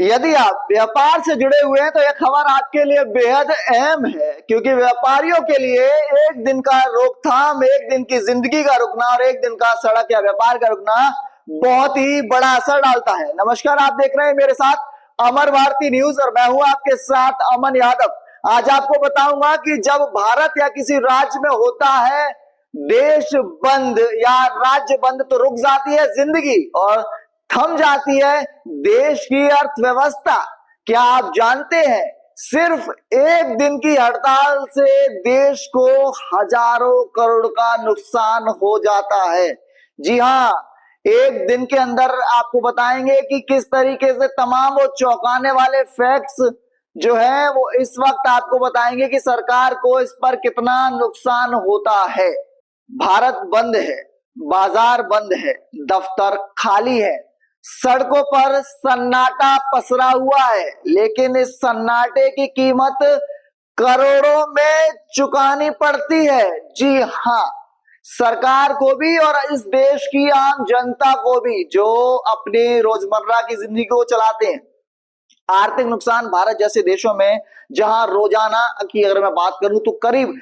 यदि आप व्यापार से जुड़े हुए हैं तो यह खबर आपके लिए बेहद अहम है, क्योंकि व्यापारियों के लिए एक दिन का रोकथाम, एक दिन की जिंदगी का रुकना और एक दिन का सड़क या व्यापार का रुकना बहुत ही बड़ा असर डालता है। नमस्कार, आप देख रहे हैं मेरे साथ अमर भारती न्यूज और मैं हूं आपके साथ अमन यादव। आज आपको बताऊंगा कि जब भारत या किसी राज्य में होता है देश बंद या राज्य बंद तो रुक जाती है जिंदगी और थम जाती है देश की अर्थव्यवस्था। क्या आप जानते हैं सिर्फ एक दिन की हड़ताल से देश को हजारों करोड़ का नुकसान हो जाता है। जी हाँ, एक दिन के अंदर आपको बताएंगे कि किस तरीके से तमाम वो चौंकाने वाले फैक्ट्स जो है वो इस वक्त आपको बताएंगे कि सरकार को इस पर कितना नुकसान होता है। भारत बंद है, बाजार बंद है, दफ्तर खाली है, सड़कों पर सन्नाटा पसरा हुआ है, लेकिन इस सन्नाटे की कीमत करोड़ों में चुकानी पड़ती है। जी हाँ, सरकार को भी और इस देश की आम जनता को भी, जो अपने रोजमर्रा की जिंदगी को चलाते हैं। आर्थिक नुकसान भारत जैसे देशों में जहां रोजाना की अगर मैं बात करूं तो करीब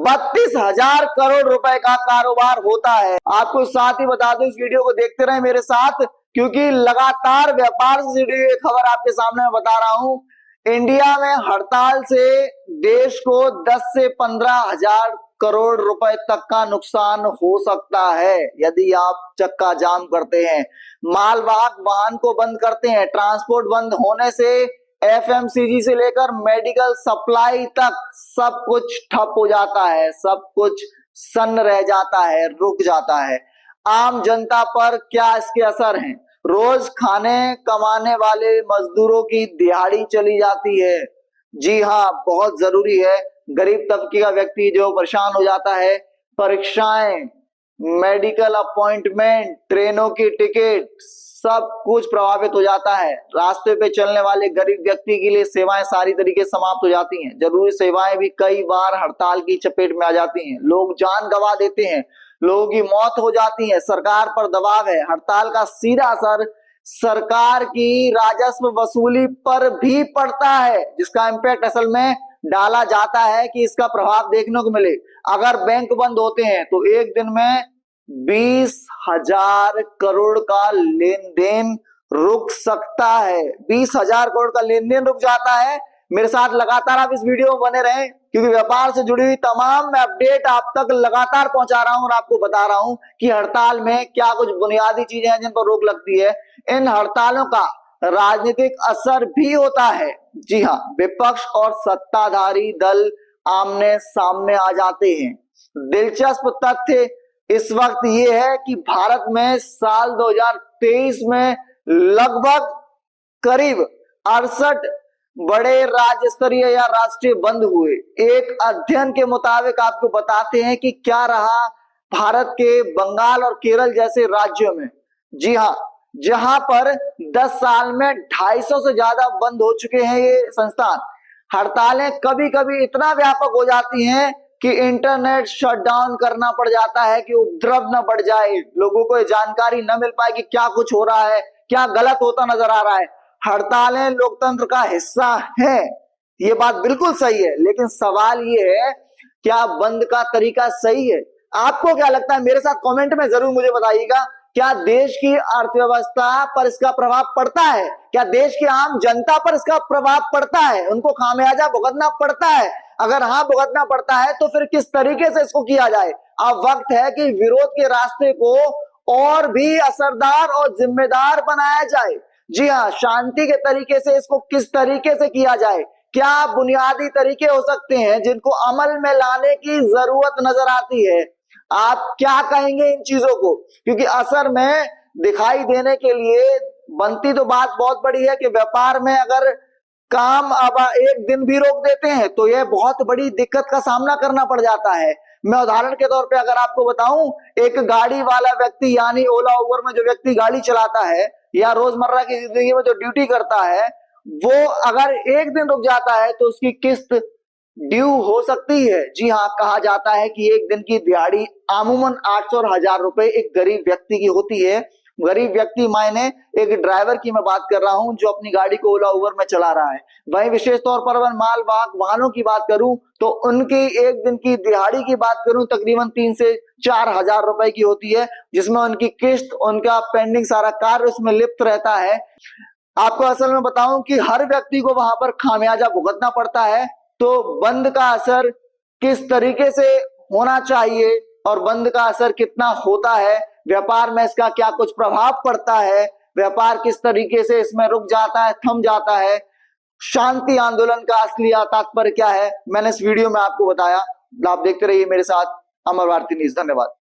32,000 करोड़ रुपए का कारोबार होता है। आपको साथ ही बता दूं, इस वीडियो को देखते रहे मेरे साथ, क्योंकि लगातार व्यापार से जुड़ी हुई खबर आपके सामने मैं बता रहा हूं। इंडिया में हड़ताल से देश को 10 से 15,000 करोड़ रुपए तक का नुकसान हो सकता है यदि आप चक्का जाम करते हैं, मालवाहक वाहन को बंद करते हैं। ट्रांसपोर्ट बंद होने से एफएमसीजी से लेकर मेडिकल सप्लाई तक सब कुछ ठप हो जाता है, सब कुछ सन्न रह जाता है, रुक जाता है। आम जनता पर क्या इसके असर हैं? रोज खाने कमाने वाले मजदूरों की दिहाड़ी चली जाती है। जी हाँ, बहुत जरूरी है। गरीब तबके का व्यक्ति जो परेशान हो जाता है, परीक्षाएं, मेडिकल अपॉइंटमेंट, ट्रेनों की टिकट, सब कुछ प्रभावित हो जाता है। रास्ते पे चलने वाले गरीब व्यक्ति के लिए सेवाएं सारी तरीके से समाप्त हो जाती हैं। जरूरी सेवाएं भी कई बार हड़ताल की चपेट में आ जाती हैं। लोग जान गंवा देते हैं, लोगों की मौत हो जाती है। सरकार पर दबाव है। हड़ताल का सीधा असर सरकार की राजस्व वसूली पर भी पड़ता है, जिसका इंपैक्ट असल में डाला जाता है कि इसका प्रभाव देखने को मिले। अगर बैंक बंद होते हैं तो एक दिन में 20,000 करोड़ का लेन देन रुक सकता है। 20,000 करोड़ का लेन देन रुक जाता है। मेरे साथ लगातार आप इस वीडियो में बने रहें, क्योंकि व्यापार से जुड़ी हुई तमाम अपडेट आप तक लगातार पहुंचा रहा हूं और आपको बता रहा हूं कि हड़ताल में क्या कुछ बुनियादी चीजें हैं जिन पर रोक लगती है। इन हड़तालों का राजनीतिक असर भी होता है। जी हाँ, विपक्ष और सत्ताधारी दल आमने सामने आ जाते हैं। दिलचस्प तथ्य इस वक्त ये है कि भारत में साल 2023 में लगभग करीब 68 बड़े राज्य स्तरीय या राष्ट्रीय बंद हुए। एक अध्ययन के मुताबिक आपको बताते हैं कि क्या रहा भारत के बंगाल और केरल जैसे राज्यों में। जी हाँ, जहां पर 10 साल में 250 से ज्यादा बंद हो चुके हैं ये संस्थान। हड़तालें कभी कभी इतना व्यापक हो जाती हैं कि इंटरनेट शटडाउन करना पड़ जाता है कि उपद्रव न बढ़ जाए, लोगों को जानकारी न मिल पाए कि क्या कुछ हो रहा है, क्या गलत होता नजर आ रहा है। हड़तालें लोकतंत्र का हिस्सा है, ये बात बिल्कुल सही है, लेकिन सवाल ये है क्या बंद का तरीका सही है? आपको क्या लगता है? मेरे साथ कमेंट में जरूर मुझे बताइएगा। क्या देश की अर्थव्यवस्था पर इसका प्रभाव पड़ता है? क्या देश की आम जनता पर इसका प्रभाव पड़ता है? उनको खामियाजा भुगतना पड़ता है? अगर हाँ भुगतना पड़ता है तो फिर किस तरीके से इसको किया जाए? अब वक्त है कि विरोध के रास्ते को और भी असरदार और जिम्मेदार बनाया जाए। जी हाँ, शांति के तरीके से इसको किस तरीके से किया जाए? क्या बुनियादी तरीके हो सकते हैं जिनको अमल में लाने की जरूरत नजर आती है? आप क्या कहेंगे इन चीजों को? क्योंकि असर में दिखाई देने के लिए बनती तो बात बहुत बड़ी है कि व्यापार में अगर काम अब एक दिन भी रोक देते हैं तो यह बहुत बड़ी दिक्कत का सामना करना पड़ जाता है। मैं उदाहरण के तौर पे अगर आपको बताऊं, एक गाड़ी वाला व्यक्ति यानी ओला उबर में जो व्यक्ति गाड़ी चलाता है या रोजमर्रा की जिंदगी में जो ड्यूटी करता है, वो अगर एक दिन रुक जाता है तो उसकी किस्त ड्यू हो सकती है। जी हाँ, कहा जाता है कि एक दिन की दिहाड़ी अमूमन 800 और 1000 रुपए एक गरीब व्यक्ति की होती है। गरीब व्यक्ति मायने एक ड्राइवर की मैं बात कर रहा हूं जो अपनी गाड़ी को ओला उबर में चला रहा है। वहीं विशेष तौर पर अगर मालवाहक वाहनों की बात करूं तो उनकी एक दिन की दिहाड़ी की बात करूं तकरीबन 3 से 4 हजार रुपए की होती है, जिसमें उनकी किस्त, उनका पेंडिंग सारा कार्य उसमें लिप्त रहता है। आपको असल में बताऊं कि हर व्यक्ति को वहां पर खामियाजा भुगतना पड़ता है। तो बंद का असर किस तरीके से होना चाहिए और बंद का असर कितना होता है, व्यापार में इसका क्या कुछ प्रभाव पड़ता है, व्यापार किस तरीके से इसमें रुक जाता है, थम जाता है, शांति आंदोलन का असली तात्पर्य क्या है, मैंने इस वीडियो में आपको बताया। आप देखते रहिए मेरे साथ अमर भारती न्यूज। धन्यवाद।